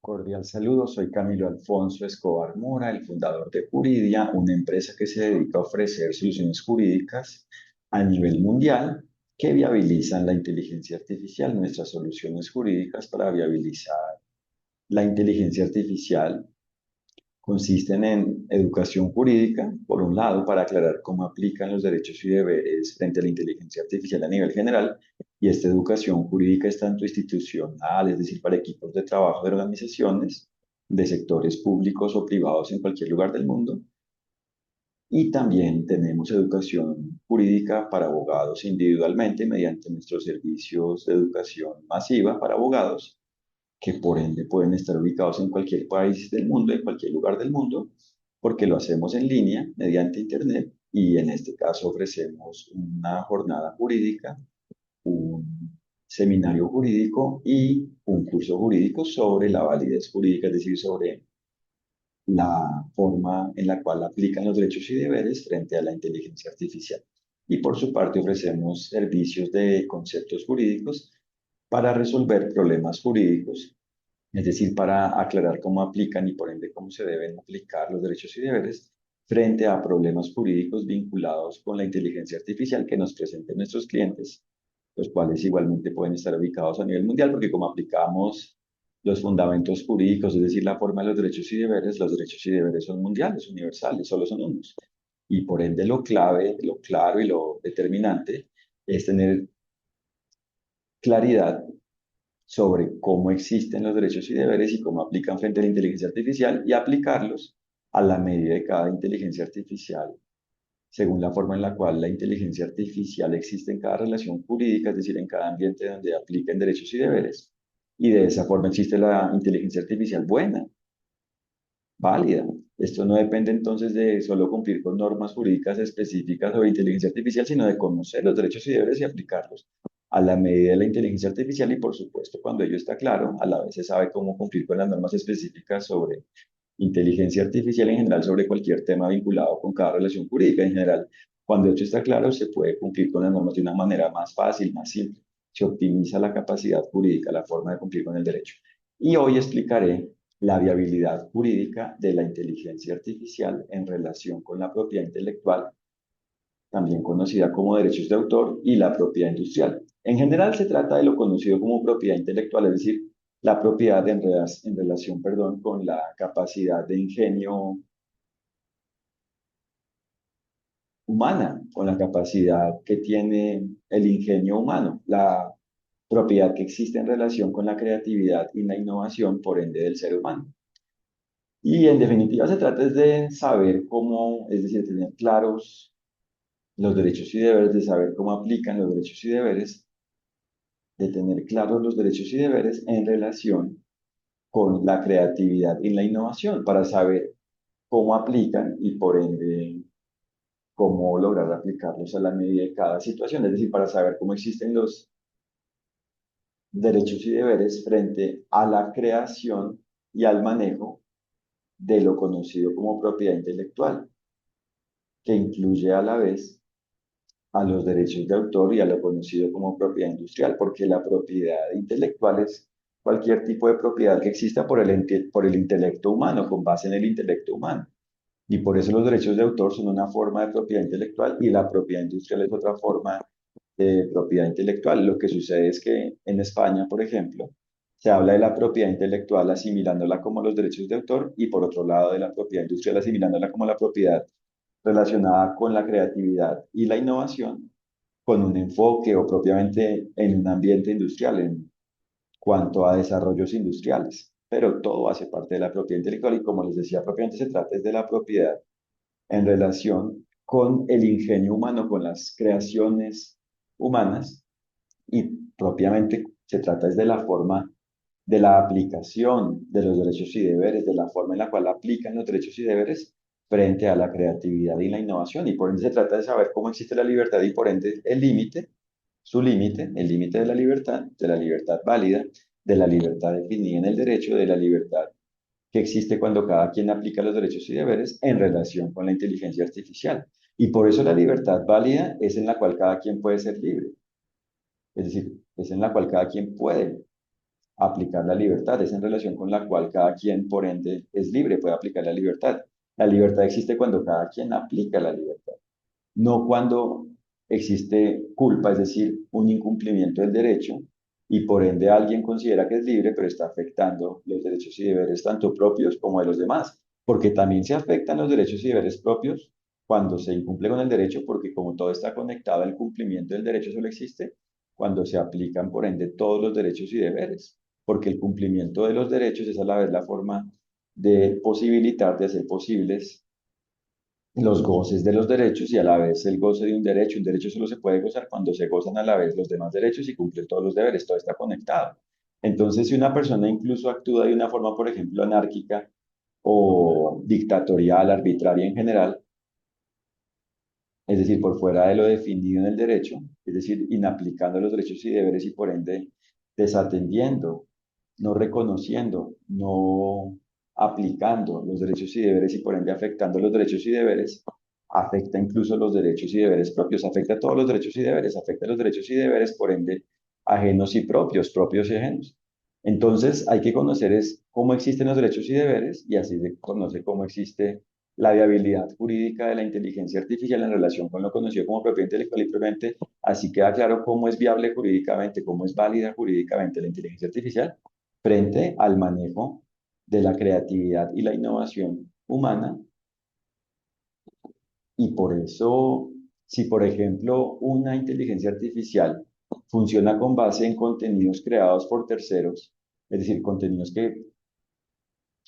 Cordial saludo, soy Camilo Alfonso Escobar Mora, el fundador de Juridia, una empresa que se dedica a ofrecer soluciones jurídicas a nivel mundial que viabilizan la inteligencia artificial. Nuestras soluciones jurídicas para viabilizar la inteligencia artificial consisten en educación jurídica, por un lado, para aclarar cómo aplican los derechos y deberes frente a la inteligencia artificial a nivel general, y esta educación jurídica es tanto institucional, es decir, para equipos de trabajo de organizaciones, de sectores públicos o privados en cualquier lugar del mundo, y también tenemos educación jurídica para abogados individualmente mediante nuestros servicios de educación masiva para abogados que por ende pueden estar ubicados en cualquier país del mundo, en cualquier lugar del mundo, porque lo hacemos en línea mediante Internet y en este caso ofrecemos una jornada jurídica, un seminario jurídico y un curso jurídico sobre la validez jurídica, es decir, sobre la forma en la cual aplican los derechos y deberes frente a la inteligencia artificial. Y por su parte ofrecemos servicios de conceptos jurídicos para resolver problemas jurídicos, es decir, para aclarar cómo aplican y por ende cómo se deben aplicar los derechos y deberes frente a problemas jurídicos vinculados con la inteligencia artificial que nos presenten nuestros clientes, los cuales igualmente pueden estar ubicados a nivel mundial, porque como aplicamos los fundamentos jurídicos, es decir, la forma de los derechos y deberes son mundiales, universales, solo son unos. Y por ende lo clave, lo claro y lo determinante es tener claridad sobre cómo existen los derechos y deberes y cómo aplican frente a la inteligencia artificial y aplicarlos a la medida de cada inteligencia artificial, según la forma en la cual la inteligencia artificial existe en cada relación jurídica, es decir, en cada ambiente donde apliquen derechos y deberes. Y de esa forma existe la inteligencia artificial buena, válida. Esto no depende entonces de solo cumplir con normas jurídicas específicas sobre inteligencia artificial, sino de conocer los derechos y deberes y aplicarlos a la medida de la inteligencia artificial y, por supuesto, cuando ello está claro, a la vez se sabe cómo cumplir con las normas específicas sobre inteligencia artificial en general, sobre cualquier tema vinculado con cada relación jurídica en general. Cuando esto está claro, se puede cumplir con las normas de una manera más fácil, más simple. Se optimiza la capacidad jurídica, la forma de cumplir con el derecho. Y hoy explicaré la viabilidad jurídica de la inteligencia artificial en relación con la propiedad intelectual, también conocida como derechos de autor, y la propiedad industrial. En general se trata de lo conocido como propiedad intelectual, es decir, la propiedad en relación, perdón, con la capacidad de ingenio humana, con la capacidad que tiene el ingenio humano, la propiedad que existe en relación con la creatividad y la innovación, por ende, del ser humano. Y en definitiva se trata es de saber cómo, es decir, tener claros los derechos y deberes, de saber cómo aplican los derechos y deberes, de tener claros los derechos y deberes en relación con la creatividad y la innovación, para saber cómo aplican y por ende cómo lograr aplicarlos a la medida de cada situación, es decir, para saber cómo existen los derechos y deberes frente a la creación y al manejo de lo conocido como propiedad intelectual, que incluye a la vez a los derechos de autor y a lo conocido como propiedad industrial, porque la propiedad intelectual es cualquier tipo de propiedad que exista por el intelecto humano, con base en el intelecto humano. Y por eso los derechos de autor son una forma de propiedad intelectual y la propiedad industrial es otra forma de propiedad intelectual. Lo que sucede es que en España, por ejemplo, se habla de la propiedad intelectual asimilándola como los derechos de autor y por otro lado de la propiedad industrial asimilándola como la propiedad relacionada con la creatividad y la innovación, con un enfoque o propiamente en un ambiente industrial en cuanto a desarrollos industriales. Pero todo hace parte de la propiedad intelectual y como les decía, propiamente se trata es de la propiedad en relación con el ingenio humano, con las creaciones humanas y propiamente se trata es de la forma de la aplicación de los derechos y deberes, de la forma en la cual aplican los derechos y deberes frente a la creatividad y la innovación. Y por ende se trata de saber cómo existe la libertad y por ende el límite, su límite, el límite de la libertad válida, de la libertad definida en el derecho, de la libertad que existe cuando cada quien aplica los derechos y deberes en relación con la inteligencia artificial. Y por eso la libertad válida es en la cual cada quien puede ser libre, es decir, es en la cual cada quien puede aplicar la libertad, es en relación con la cual cada quien, por ende, es libre, puede aplicar la libertad. La libertad existe cuando cada quien aplica la libertad, no cuando existe culpa, es decir, un incumplimiento del derecho, y por ende alguien considera que es libre, pero está afectando los derechos y deberes tanto propios como de los demás, porque también se afectan los derechos y deberes propios cuando se incumple con el derecho, porque como todo está conectado, el cumplimiento del derecho solo existe cuando se aplican, por ende, todos los derechos y deberes, porque el cumplimiento de los derechos es a la vez la forma de posibilitar, de hacer posibles los goces de los derechos y a la vez el goce de un derecho. Un derecho solo se puede gozar cuando se gozan a la vez los demás derechos y cumplen todos los deberes, todo está conectado. Entonces, si una persona incluso actúa de una forma, por ejemplo, anárquica o dictatorial, arbitraria en general, es decir, por fuera de lo definido en el derecho, es decir, inaplicando los derechos y deberes y por ende desatendiendo, no reconociendo, no aplicando los derechos y deberes y por ende afectando los derechos y deberes, afecta incluso los derechos y deberes propios, afecta a todos los derechos y deberes, afecta a los derechos y deberes por ende ajenos y propios, propios y ajenos. Entonces hay que conocer es cómo existen los derechos y deberes y así se conoce cómo existe la viabilidad jurídica de la inteligencia artificial en relación con lo conocido como propiedad intelectual y propiamente, así queda claro cómo es viable jurídicamente, cómo es válida jurídicamente la inteligencia artificial frente al manejo de la creatividad y la innovación humana. Y por eso, si por ejemplo una inteligencia artificial funciona con base en contenidos creados por terceros, es decir, contenidos que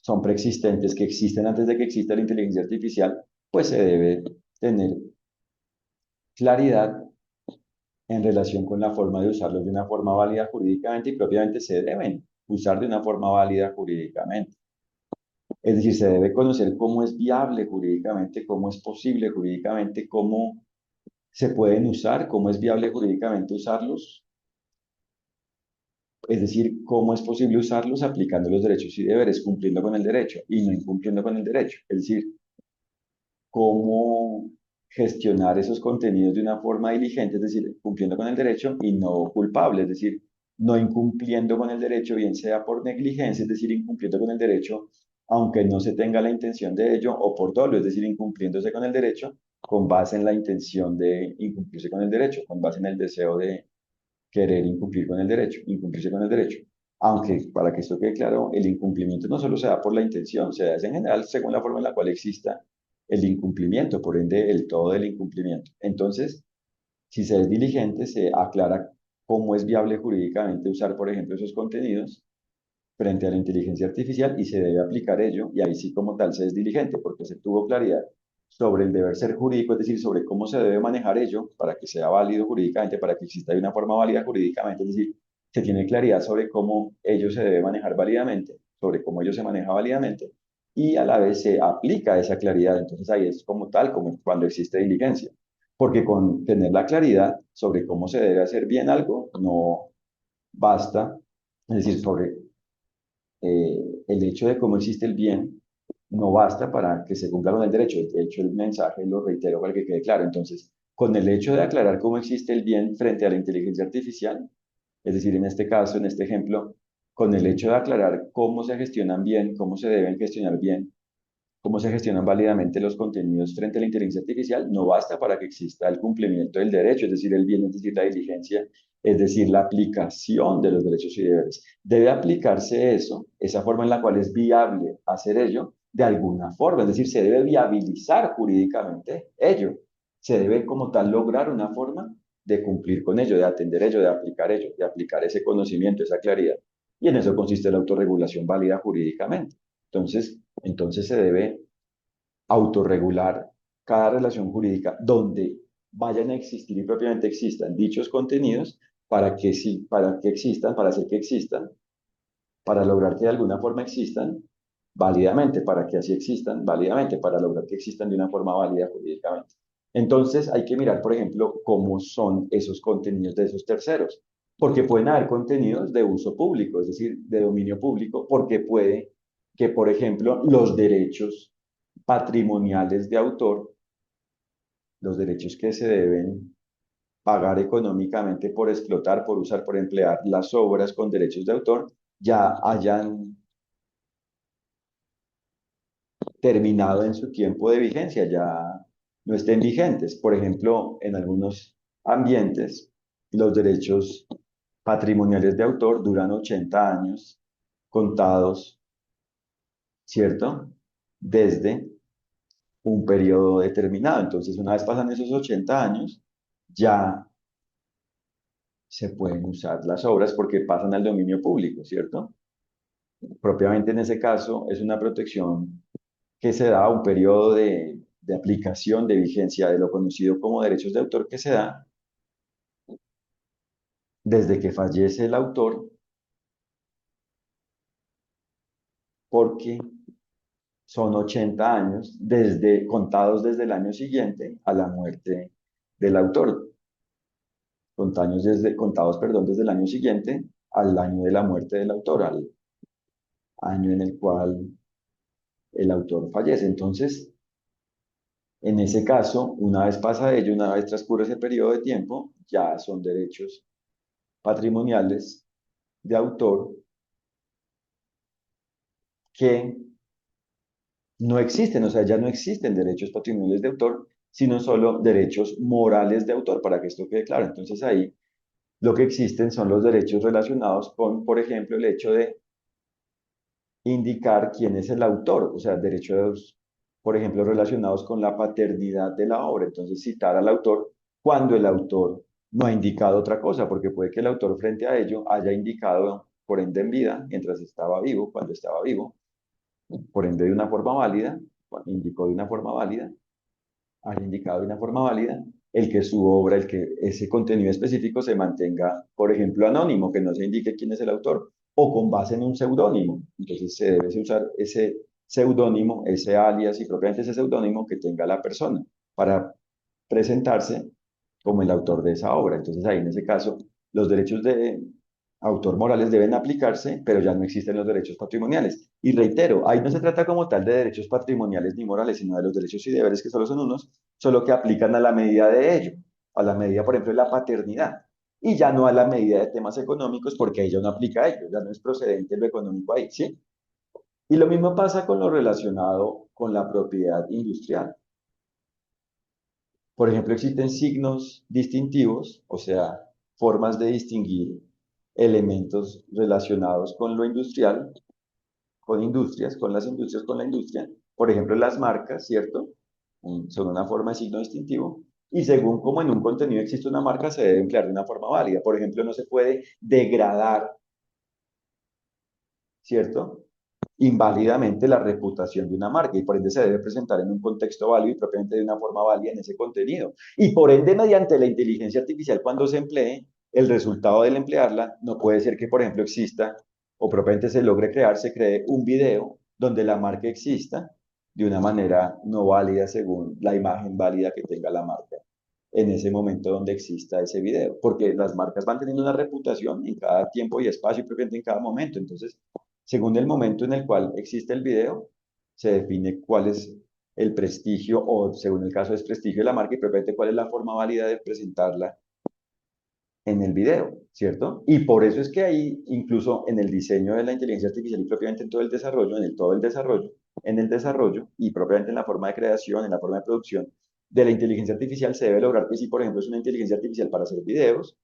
son preexistentes, que existen antes de que exista la inteligencia artificial, pues se debe tener claridad en relación con la forma de usarlos de una forma válida jurídicamente y propiamente se deben usar de una forma válida jurídicamente. Es decir, se debe conocer cómo es viable jurídicamente, cómo es posible jurídicamente, cómo se pueden usar, cómo es viable jurídicamente usarlos, es decir, cómo es posible usarlos aplicando los derechos y deberes, cumpliendo con el derecho y no incumpliendo con el derecho. Es decir, cómo gestionar esos contenidos de una forma diligente, es decir, cumpliendo con el derecho y no culpable, es decir, no incumpliendo con el derecho, bien sea por negligencia, es decir, incumpliendo con el derecho, aunque no se tenga la intención de ello, o por dolo, es decir, incumpliéndose con el derecho, con base en la intención de incumplirse con el derecho, con base en el deseo de querer incumplir con el derecho, incumplirse con el derecho. Aunque, para que esto quede claro, el incumplimiento no solo se da por la intención, se da en general según la forma en la cual exista el incumplimiento, por ende, el todo del incumplimiento. Entonces, si se es diligente, se aclara cómo es viable jurídicamente usar, por ejemplo, esos contenidos frente a la inteligencia artificial y se debe aplicar ello, y ahí sí como tal se es diligente, porque se tuvo claridad sobre el deber ser jurídico, es decir, sobre cómo se debe manejar ello para que sea válido jurídicamente, para que exista de una forma válida jurídicamente, es decir, se tiene claridad sobre cómo ello se debe manejar válidamente, sobre cómo ello se maneja válidamente, y a la vez se aplica esa claridad, entonces ahí es como tal, como cuando existe diligencia, porque con tener la claridad sobre cómo se debe hacer bien algo, no basta, es decir, sobre el hecho de cómo existe el bien no basta para que se cumpla con el derecho. De hecho, el mensaje lo reitero para que quede claro. Entonces, con el hecho de aclarar cómo existe el bien frente a la inteligencia artificial, es decir, en este caso, en este ejemplo, con el hecho de aclarar cómo se gestionan bien, cómo se deben gestionar bien, cómo se gestionan válidamente los contenidos frente a la inteligencia artificial, no basta para que exista el cumplimiento del derecho, es decir, el bien, es decir, la diligencia, es decir, la aplicación de los derechos y deberes. Debe aplicarse eso, esa forma en la cual es viable hacer ello, de alguna forma, es decir, se debe viabilizar jurídicamente ello. Se debe como tal lograr una forma de cumplir con ello, de atender ello, de aplicar ese conocimiento, esa claridad. Y en eso consiste la autorregulación válida jurídicamente. Entonces se debe autorregular cada relación jurídica donde vayan a existir y propiamente existan dichos contenidos para que sí, para que existan, para hacer que existan, para lograr que de alguna forma existan válidamente, para que así existan válidamente, para lograr que existan de una forma válida jurídicamente. Entonces hay que mirar, por ejemplo, cómo son esos contenidos de esos terceros, porque pueden haber contenidos de uso público, es decir, de dominio público, porque puede que, por ejemplo, los derechos patrimoniales de autor, los derechos que se deben pagar económicamente por explotar, por usar, por emplear las obras con derechos de autor, ya hayan terminado en su tiempo de vigencia, ya no estén vigentes. Por ejemplo, en algunos ambientes, los derechos patrimoniales de autor duran 80 años contados, ¿cierto? Desde un periodo determinado. Entonces, una vez pasan esos 80 años, ya se pueden usar las obras porque pasan al dominio público, ¿cierto? Propiamente en ese caso es una protección que se da a un periodo de aplicación, de vigencia de lo conocido como derechos de autor que se da desde que fallece el autor, porque son 80 años contados desde el año siguiente a la muerte del autor, contados, perdón, desde el año siguiente al año de la muerte del autor, al año en el cual el autor fallece. Entonces, en ese caso, una vez pasa ello, una vez transcurre ese periodo de tiempo, ya son derechos patrimoniales de autor que no existen, o sea, ya no existen derechos patrimoniales de autor, sino solo derechos morales de autor, para que esto quede claro. Entonces ahí lo que existen son los derechos relacionados con, por ejemplo, el hecho de indicar quién es el autor, o sea, derechos, por ejemplo, relacionados con la paternidad de la obra. Entonces, citar al autor cuando el autor no ha indicado otra cosa, porque puede que el autor frente a ello haya indicado, por ende en vida, mientras estaba vivo, cuando estaba vivo, por ende de una forma válida, indicó de una forma válida, haya indicado de una forma válida, el que su obra, el que ese contenido específico se mantenga, por ejemplo, anónimo, que no se indique quién es el autor, o con base en un seudónimo. Entonces se debe usar ese seudónimo, ese alias y propiamente ese seudónimo que tenga la persona para presentarse como el autor de esa obra. Entonces ahí en ese caso los derechos de autor morales deben aplicarse, pero ya no existen los derechos patrimoniales. Y reitero, ahí no se trata como tal de derechos patrimoniales ni morales, sino de los derechos y deberes que solo son unos, solo que aplican a la medida de ello, a la medida, por ejemplo, de la paternidad, y ya no a la medida de temas económicos, porque ella no aplica a ello, ya no es procedente lo económico ahí, ¿sí? Y lo mismo pasa con lo relacionado con la propiedad industrial. Por ejemplo, existen signos distintivos, o sea, formas de distinguir elementos relacionados con lo industrial, con industrias, con las industrias, con la industria. Por ejemplo, las marcas, ¿cierto? Son una forma de signo distintivo. Y según como en un contenido existe una marca, se debe emplear de una forma válida. Por ejemplo, no se puede degradar, ¿cierto? Inválidamente la reputación de una marca y por ende se debe presentar en un contexto válido y propiamente de una forma válida en ese contenido. Y por ende, mediante la inteligencia artificial, cuando se emplee, el resultado del emplearla no puede ser que, por ejemplo, exista o propiamente se logre crear, se cree un video donde la marca exista de una manera no válida según la imagen válida que tenga la marca en ese momento donde exista ese video, porque las marcas van teniendo una reputación en cada tiempo y espacio y propiamente en cada momento. Entonces, según el momento en el cual existe el video, se define cuál es el prestigio o, según el caso, es prestigio de la marca y propiamente cuál es la forma válida de presentarla en el video, ¿cierto? Y por eso es que ahí, incluso en el diseño de la inteligencia artificial y propiamente en todo el desarrollo, en el desarrollo y propiamente en la forma de creación, en la forma de producción de la inteligencia artificial, se debe lograr que si, por ejemplo, es una inteligencia artificial para hacer videos,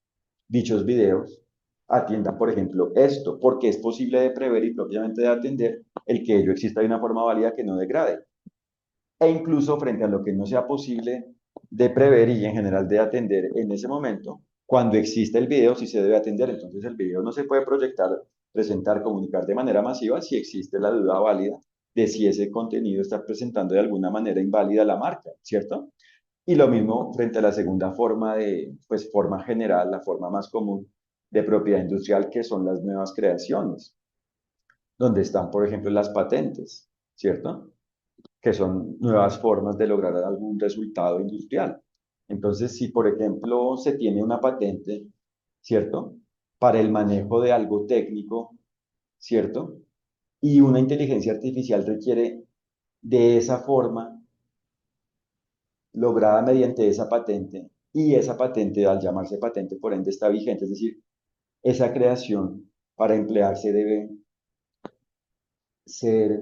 dichos videos atiendan, por ejemplo, esto, porque es posible de prever y propiamente de atender el que ello exista de una forma válida que no degrade. E incluso frente a lo que no sea posible de prever y en general de atender en ese momento, cuando existe el video, sí se debe atender. Entonces el video no se puede proyectar, presentar, comunicar de manera masiva si existe la duda válida de si ese contenido está presentando de alguna manera inválida la marca, ¿cierto? Y lo mismo frente a la segunda forma pues forma general, la forma más común de propiedad industrial, que son las nuevas creaciones, donde están, por ejemplo, las patentes, ¿cierto? Que son nuevas formas de lograr algún resultado industrial. Entonces, si, por ejemplo, se tiene una patente, ¿cierto? Para el manejo de algo técnico, ¿cierto? Y una inteligencia artificial requiere de esa forma lograda mediante esa patente y esa patente al llamarse patente por ende está vigente, es decir, esa creación para emplearse debe ser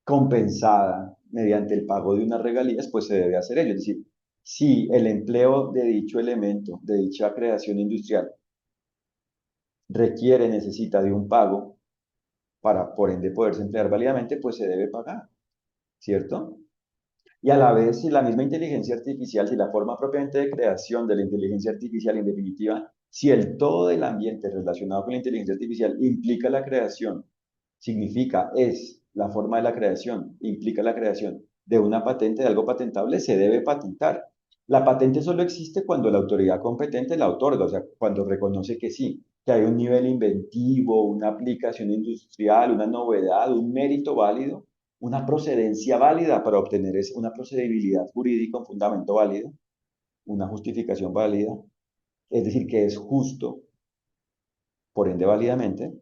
compensada mediante el pago de unas regalías, pues se debe hacer ello. Es decir, si el empleo de dicho elemento, de dicha creación industrial, requiere, necesita de un pago para, por ende, poderse emplear válidamente, pues se debe pagar, ¿cierto? Y a la vez, si la misma inteligencia artificial, si la forma propiamente de creación de la inteligencia artificial, en definitiva, si el todo del ambiente relacionado con la inteligencia artificial implica la creación, significa, es la forma de la creación, implica la creación de una patente, de algo patentable, se debe patentar. La patente solo existe cuando la autoridad competente la otorga, o sea, cuando reconoce que sí, que hay un nivel inventivo, una aplicación industrial, una novedad, un mérito válido, una procedencia válida para obtener una procedibilidad jurídica, un fundamento válido, una justificación válida, es decir, que es justo, por ende válidamente,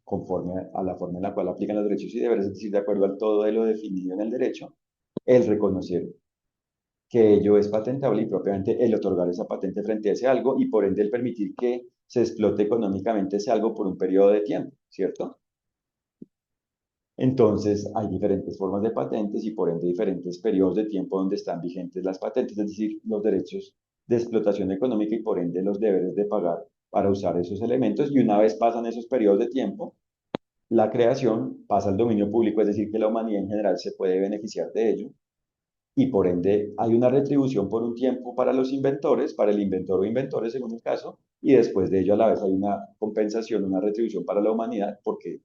conforme a la forma en la cual aplican los derechos y deberes, es decir, de acuerdo al todo de lo definido en el derecho, el reconocer que ello es patentable y propiamente el otorgar esa patente frente a ese algo y por ende el permitir que se explote económicamente ese algo por un periodo de tiempo, ¿cierto? Entonces, hay diferentes formas de patentes y por ende diferentes periodos de tiempo donde están vigentes las patentes, es decir, los derechos de explotación económica y por ende los deberes de pagar para usar esos elementos. Y una vez pasan esos periodos de tiempo, la creación pasa al dominio público, es decir, que la humanidad en general se puede beneficiar de ello y por ende hay una retribución por un tiempo para los inventores, para el inventor o inventores según el caso, y después de ello a la vez hay una compensación, una retribución para la humanidad porque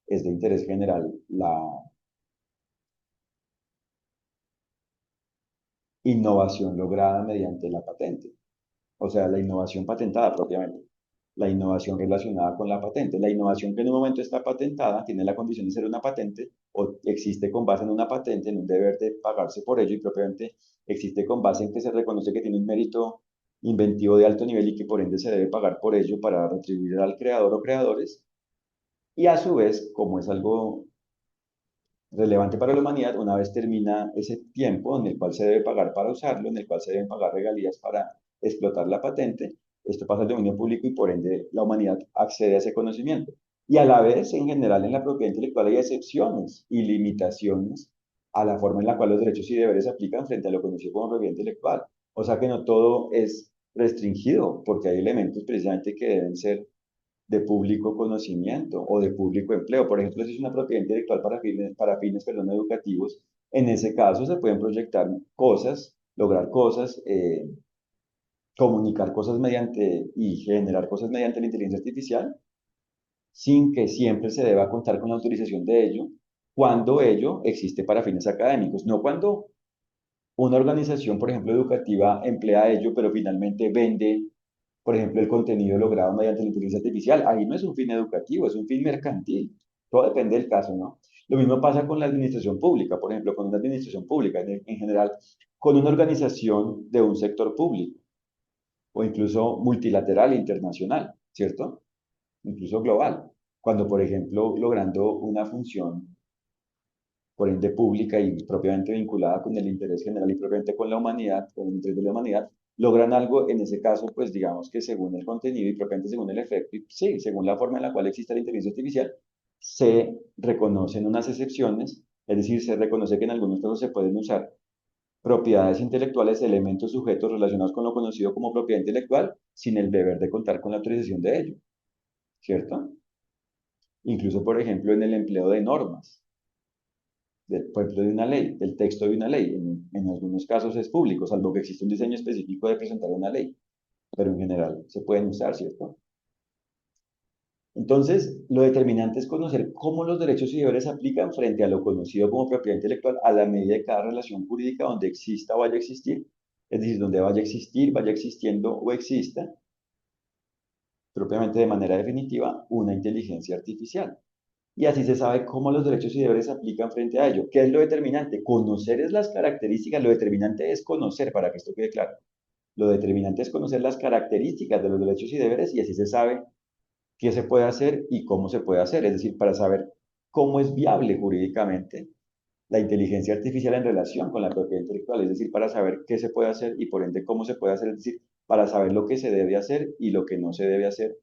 es de interés general la innovación lograda mediante la patente, o sea, la innovación patentada propiamente, la innovación relacionada con la patente. La innovación que en un momento está patentada tiene la condición de ser una patente o existe con base en una patente, en un deber de pagarse por ello y propiamente existe con base en que se reconoce que tiene un mérito inventivo de alto nivel y que por ende se debe pagar por ello para retribuir al creador o creadores. Y a su vez, como es algo relevante para la humanidad, una vez termina ese tiempo en el cual se debe pagar para usarlo, en el cual se deben pagar regalías para explotar la patente, esto pasa al dominio público y por ende la humanidad accede a ese conocimiento. Y a la vez, en general, en la propiedad intelectual hay excepciones y limitaciones a la forma en la cual los derechos y deberes se aplican frente a lo conocido como propiedad intelectual. O sea que no todo es restringido, porque hay elementos precisamente que deben ser de público conocimiento o de público empleo. Por ejemplo, si es una propiedad intelectual para fines, perdón, educativos, en ese caso se pueden proyectar cosas, lograr cosas, comunicar cosas mediante y generar cosas mediante la inteligencia artificial sin que siempre se deba contar con la autorización de ello, cuando ello existe para fines académicos, no cuando una organización, por ejemplo, educativa emplea ello, pero finalmente vende por ejemplo, el contenido logrado mediante la inteligencia artificial. Ahí no es un fin educativo, es un fin mercantil. Todo depende del caso, ¿no? Lo mismo pasa con la administración pública, por ejemplo, con una administración pública, en general, con una organización de un sector público o incluso multilateral e internacional, ¿cierto? Incluso global. Cuando, por ejemplo, logrando una función por ende pública y propiamente vinculada con el interés general y propiamente con la humanidad, con el interés de la humanidad, logran algo, en ese caso, pues digamos que según el contenido y propiamente según el efecto, y sí, según la forma en la cual existe la inteligencia artificial, se reconocen unas excepciones, es decir, se reconoce que en algunos casos se pueden usar propiedades intelectuales, elementos sujetos relacionados con lo conocido como propiedad intelectual, sin el deber de contar con la autorización de ello, ¿cierto? Incluso, por ejemplo, en el empleo de normas por ejemplo, de una ley, del texto de una ley. En algunos casos es público, salvo que existe un diseño específico de presentar una ley, pero en general se pueden usar, ¿cierto? Entonces, lo determinante es conocer cómo los derechos y deberes se aplican frente a lo conocido como propiedad intelectual a la medida de cada relación jurídica donde exista o vaya a existir, es decir, donde vaya a existir, vaya existiendo o exista, propiamente de manera definitiva, una inteligencia artificial. Y así se sabe cómo los derechos y deberes se aplican frente a ello. ¿Qué es lo determinante? Conocer es las características, lo determinante es conocer, para que esto quede claro. Lo determinante es conocer las características de los derechos y deberes y así se sabe qué se puede hacer y cómo se puede hacer. Es decir, para saber cómo es viable jurídicamente la inteligencia artificial en relación con la propiedad intelectual. Es decir, para saber qué se puede hacer y por ende cómo se puede hacer. Es decir, para saber lo que se debe hacer y lo que no se debe hacer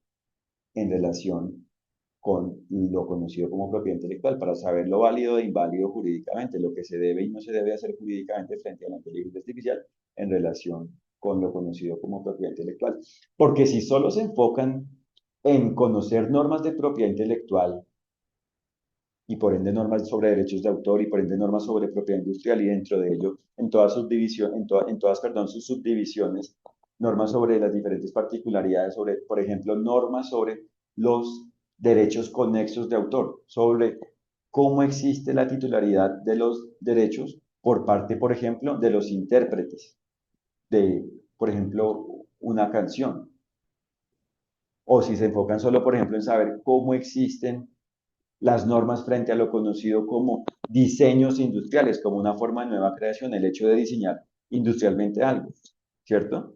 en relación con lo conocido como propiedad intelectual, para saber lo válido e inválido jurídicamente, lo que se debe y no se debe hacer jurídicamente frente a la inteligencia artificial en relación con lo conocido como propiedad intelectual. Porque si solo se enfocan en conocer normas de propiedad intelectual y por ende normas sobre derechos de autor y por ende normas sobre propiedad industrial y dentro de ello, en todas sus divisiones, en todas, perdón, sus subdivisiones, normas sobre las diferentes particularidades, sobre, por ejemplo, normas sobre los derechos conexos de autor, sobre cómo existe la titularidad de los derechos por parte, por ejemplo, de los intérpretes de, por ejemplo, una canción. O si se enfocan solo, por ejemplo, en saber cómo existen las normas frente a lo conocido como diseños industriales, como una forma de nueva creación, el hecho de diseñar industrialmente algo, ¿cierto?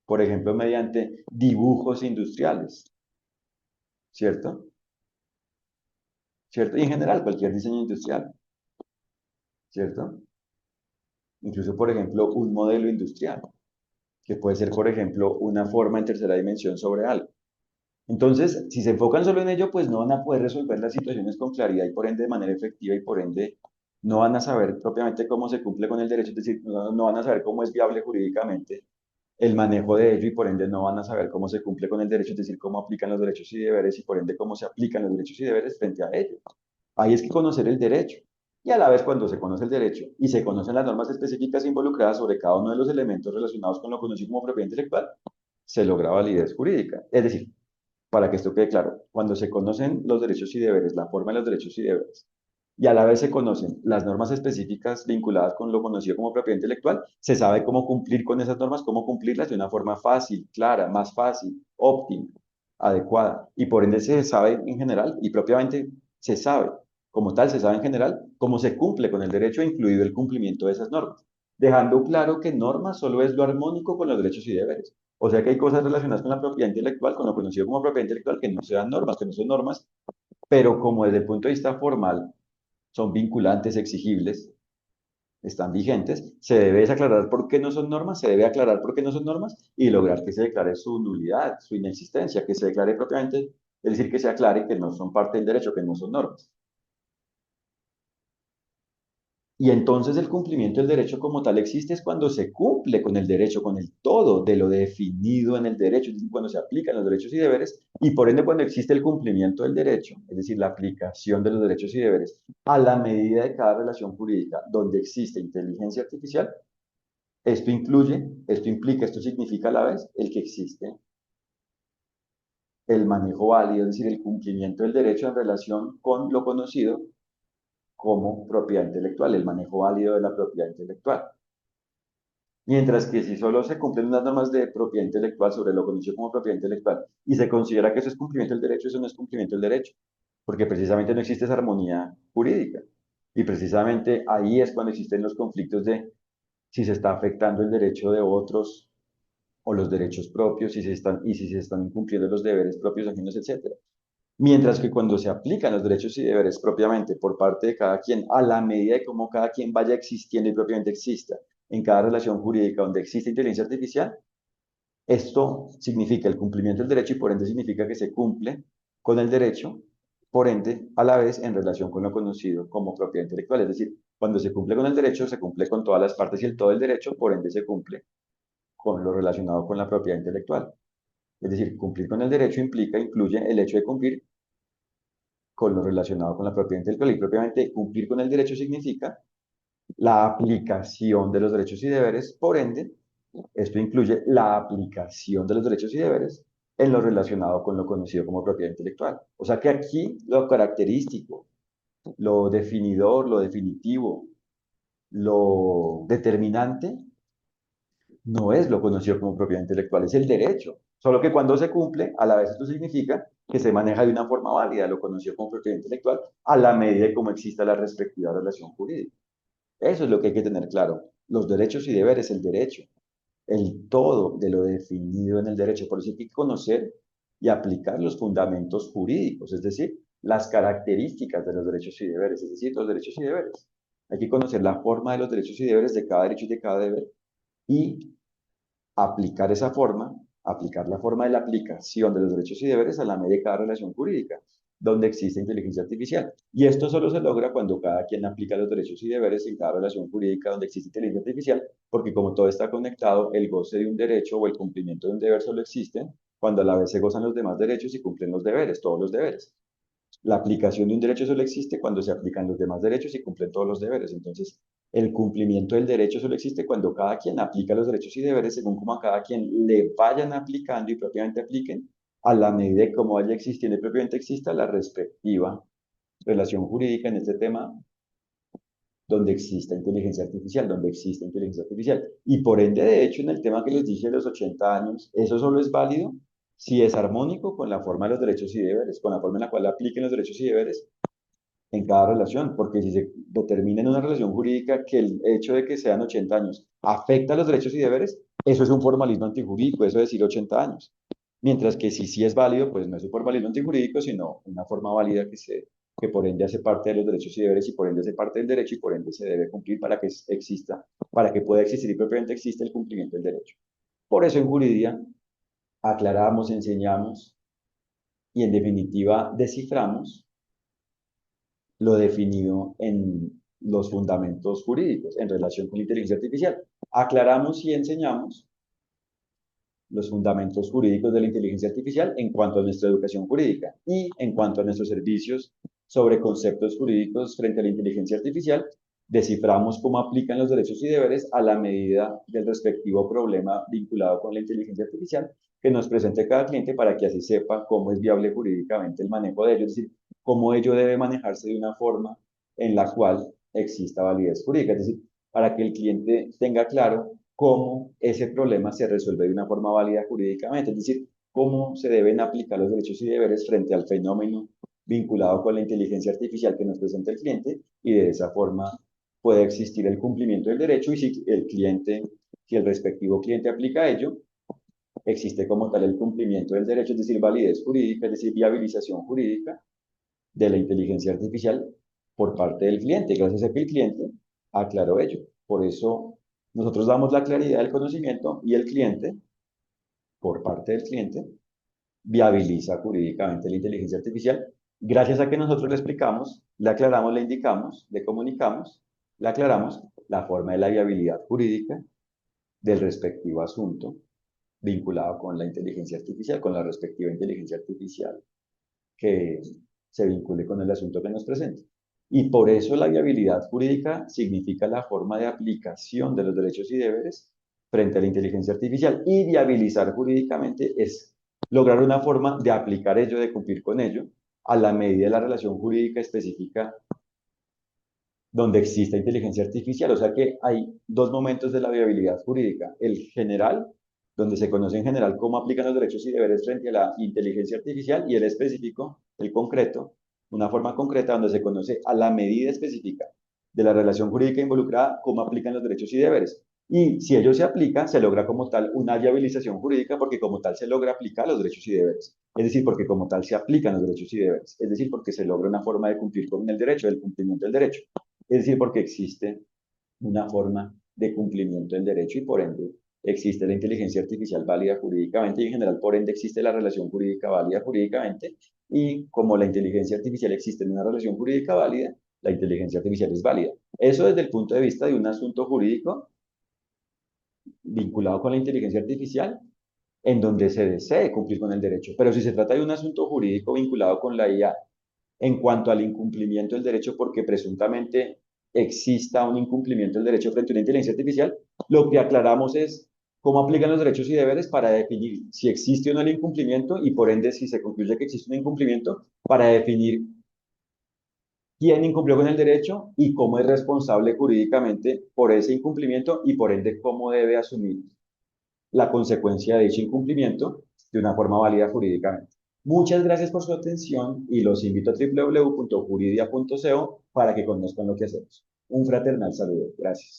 Por ejemplo, mediante dibujos industriales, ¿cierto? ¿Cierto? Y en general, cualquier diseño industrial, ¿cierto? Incluso, por ejemplo, un modelo industrial, que puede ser, por ejemplo, una forma en tercera dimensión sobre algo. Entonces, si se enfocan solo en ello, pues no van a poder resolver las situaciones con claridad y por ende de manera efectiva y por ende no van a saber propiamente cómo se cumple con el derecho, es decir, no van a saber cómo es viable jurídicamente el manejo de ello y por ende no van a saber cómo se cumple con el derecho, es decir, cómo aplican los derechos y deberes y por ende cómo se aplican los derechos y deberes frente a ello. Ahí es que conocer el derecho. Y a la vez cuando se conoce el derecho y se conocen las normas específicas involucradas sobre cada uno de los elementos relacionados con lo conocido como propiedad intelectual, se logra validez jurídica. Es decir, para que esto quede claro, cuando se conocen los derechos y deberes, la forma de los derechos y deberes, y a la vez se conocen las normas específicas vinculadas con lo conocido como propiedad intelectual, se sabe cómo cumplir con esas normas, cómo cumplirlas de una forma fácil, clara, más fácil, óptima, adecuada. Y por ende se sabe en general, y propiamente se sabe, como tal, se sabe en general cómo se cumple con el derecho, incluido el cumplimiento de esas normas, dejando claro que norma solo es lo armónico con los derechos y deberes. O sea que hay cosas relacionadas con la propiedad intelectual, con lo conocido como propiedad intelectual, que no sean normas, que no son normas, pero como desde el punto de vista formal son vinculantes, exigibles, están vigentes, se debe aclarar por qué no son normas, se debe aclarar por qué no son normas y lograr que se declare su nulidad, su inexistencia, que se declare propiamente, es decir, que se aclare que no son parte del derecho, que no son normas. Y entonces el cumplimiento del derecho como tal existe es cuando se cumple con el derecho, con el todo de lo definido en el derecho, es decir, cuando se aplican los derechos y deberes, y por ende cuando existe el cumplimiento del derecho, es decir, la aplicación de los derechos y deberes a la medida de cada relación jurídica donde existe inteligencia artificial, esto incluye, esto implica, esto significa a la vez el que existe el manejo válido, es decir, el cumplimiento del derecho en relación con lo conocido como propiedad intelectual, el manejo válido de la propiedad intelectual. Mientras que si solo se cumplen unas normas de propiedad intelectual sobre lo conocido como propiedad intelectual y se considera que eso es cumplimiento del derecho, eso no es cumplimiento del derecho, porque precisamente no existe esa armonía jurídica. Y precisamente ahí es cuando existen los conflictos de si se está afectando el derecho de otros o los derechos propios, si se están incumpliendo los deberes propios ajenos, etcétera. Mientras que cuando se aplican los derechos y deberes propiamente por parte de cada quien, a la medida de cómo cada quien vaya existiendo y propiamente exista en cada relación jurídica donde existe inteligencia artificial, esto significa el cumplimiento del derecho y por ende significa que se cumple con el derecho, por ende, a la vez en relación con lo conocido como propiedad intelectual. Es decir, cuando se cumple con el derecho, se cumple con todas las partes y el todo del derecho, por ende se cumple con lo relacionado con la propiedad intelectual. Es decir, cumplir con el derecho incluye el hecho de cumplir con lo relacionado con la propiedad intelectual y propiamente cumplir con el derecho significa la aplicación de los derechos y deberes, por ende, esto incluye la aplicación de los derechos y deberes en lo relacionado con lo conocido como propiedad intelectual. O sea que aquí lo característico, lo definidor, lo definitivo, lo determinante no es lo conocido como propiedad intelectual, es el derecho. Solo que cuando se cumple, a la vez esto significa que se maneja de una forma válida lo conocido como propiedad intelectual a la medida de cómo exista la respectiva relación jurídica. Eso es lo que hay que tener claro. Los derechos y deberes, el derecho, el todo de lo definido en el derecho. Por eso hay que conocer y aplicar los fundamentos jurídicos, es decir, las características de los derechos y deberes, es decir, los derechos y deberes. Hay que conocer la forma de los derechos y deberes de cada derecho y de cada deber y aplicar esa forma aplicar la forma de la aplicación de los derechos y deberes a la medida de cada relación jurídica, donde existe inteligencia artificial. Y esto solo se logra cuando cada quien aplica los derechos y deberes en cada relación jurídica donde existe inteligencia artificial, porque como todo está conectado, el goce de un derecho o el cumplimiento de un deber solo existe cuando a la vez se gozan los demás derechos y cumplen los deberes, todos los deberes. La aplicación de un derecho solo existe cuando se aplican los demás derechos y cumplen todos los deberes. Entonces, el cumplimiento del derecho solo existe cuando cada quien aplica los derechos y deberes según como a cada quien le vayan aplicando y propiamente apliquen a la medida de cómo vaya existiendo y propiamente exista la respectiva relación jurídica en este tema donde exista inteligencia artificial, donde existe inteligencia artificial. Y por ende, de hecho, en el tema que les dije de los 80 años, eso solo es válido si es armónico con la forma de los derechos y deberes, con la forma en la cual apliquen los derechos y deberes en cada relación, porque si se determina en una relación jurídica que el hecho de que sean 80 años afecta los derechos y deberes, eso es un formalismo antijurídico, eso es decir 80 años. Mientras que si sí es válido, pues no es un formalismo antijurídico, sino una forma válida que por ende hace parte de los derechos y deberes y por ende hace parte del derecho y por ende se debe cumplir para que exista, para que pueda existir y propiamente exista el cumplimiento del derecho. Por eso en Juridia aclaramos, enseñamos y en definitiva desciframos lo definido en los fundamentos jurídicos en relación con la inteligencia artificial. Aclaramos y enseñamos los fundamentos jurídicos de la inteligencia artificial en cuanto a nuestra educación jurídica y en cuanto a nuestros servicios sobre conceptos jurídicos frente a la inteligencia artificial, desciframos cómo aplican los derechos y deberes a la medida del respectivo problema vinculado con la inteligencia artificial que nos presente cada cliente para que así sepa cómo es viable jurídicamente el manejo de ello, es decir, cómo ello debe manejarse de una forma en la cual exista validez jurídica, es decir, para que el cliente tenga claro cómo ese problema se resuelve de una forma válida jurídicamente, es decir, cómo se deben aplicar los derechos y deberes frente al fenómeno vinculado con la inteligencia artificial que nos presenta el cliente y de esa forma puede existir el cumplimiento del derecho y si el cliente, si el respectivo cliente aplica ello, existe como tal el cumplimiento del derecho, es decir, validez jurídica, es decir, viabilización jurídica de la inteligencia artificial por parte del cliente, gracias a que el cliente aclaró ello. Por eso nosotros damos la claridad del conocimiento y el cliente, por parte del cliente, viabiliza jurídicamente la inteligencia artificial, gracias a que nosotros le explicamos, le aclaramos, le indicamos, le comunicamos, le aclaramos la forma de la viabilidad jurídica del respectivo asunto vinculado con la inteligencia artificial, con la respectiva inteligencia artificial que se vincule con el asunto que nos presenta. Y por eso la viabilidad jurídica significa la forma de aplicación de los derechos y deberes frente a la inteligencia artificial. Y viabilizar jurídicamente es lograr una forma de aplicar ello, de cumplir con ello, a la medida de la relación jurídica específica donde exista inteligencia artificial. O sea que hay dos momentos de la viabilidad jurídica. El general, donde se conoce en general cómo aplican los derechos y deberes frente a la inteligencia artificial, y el específico, el concreto, una forma concreta donde se conoce a la medida específica de la relación jurídica involucrada cómo aplican los derechos y deberes. Y si ello se aplica, se logra como tal una viabilización jurídica porque como tal se logra aplicar los derechos y deberes. Es decir, porque como tal se aplican los derechos y deberes. Es decir, porque se logra una forma de cumplir con el derecho, del cumplimiento del derecho. Es decir, porque existe una forma de cumplimiento del derecho y por ende existe la inteligencia artificial válida jurídicamente y en general por ende existe la relación jurídica válida jurídicamente y como la inteligencia artificial existe en una relación jurídica válida, la inteligencia artificial es válida. Eso desde el punto de vista de un asunto jurídico vinculado con la inteligencia artificial en donde se desee cumplir con el derecho. Pero si se trata de un asunto jurídico vinculado con la IA en cuanto al incumplimiento del derecho porque presuntamente exista un incumplimiento del derecho frente a una inteligencia artificial, lo que aclaramos es cómo aplican los derechos y deberes para definir si existe o no el incumplimiento y por ende si se concluye que existe un incumplimiento para definir quién incumplió con el derecho y cómo es responsable jurídicamente por ese incumplimiento y por ende cómo debe asumir la consecuencia de dicho incumplimiento de una forma válida jurídicamente. Muchas gracias por su atención y los invito a www.juridia.co para que conozcan lo que hacemos. Un fraternal saludo. Gracias.